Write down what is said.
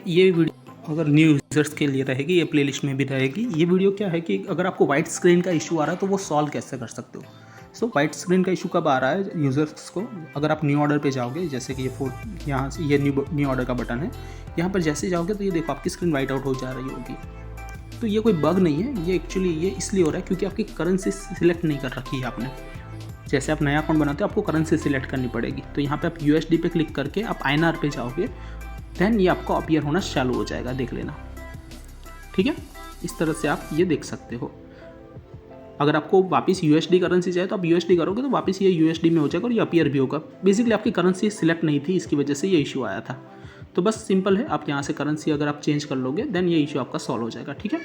ये वीडियो अगर new users के लिए रहेगी, ये प्लेलिस्ट में भी रहेगी। ये वीडियो क्या है कि अगर आपको वाइट स्क्रीन का इशू आ रहा है तो वो सॉल्व कैसे कर सकते हो। सो वाइट स्क्रीन का इशू कब आ रहा है यूज़र्स को, अगर आप न्यू ऑर्डर पे जाओगे, जैसे कि ये यहाँ से ये न्यू ऑर्डर का बटन है, यहाँ पर जैसे जाओगे तो ये देखो आपकी स्क्रीन वाइट आउट हो जा रही होगी। तो ये कोई बग नहीं है, ये एक्चुअली ये इसलिए हो रहा है क्योंकि आपकी करेंसी सिलेक्ट नहीं कर रखी है आपने। जैसे आप नया अकाउंट बनाते हो आपको करेंसी सिलेक्ट करनी पड़ेगी, तो यहाँ पे आप USD पे क्लिक करके आप INR पे जाओगे, देन ये आपको अपीयर होना चालू हो जाएगा, देख लेना। ठीक है, इस तरह से आप ये देख सकते हो। अगर आपको वापस USD करेंसी चाहिए तो आप USD करोगे तो वापस ये USD में हो जाएगा और ये अपीयर भी होगा। बेसिकली आपकी करेंसी सिलेक्ट नहीं थी, इसकी वजह से ये इशू आया था। तो बस सिंपल है, आप यहाँ से करेंसी अगर आप चेंज कर लोगे देन ये इशू आपका सॉल्व हो जाएगा। ठीक है।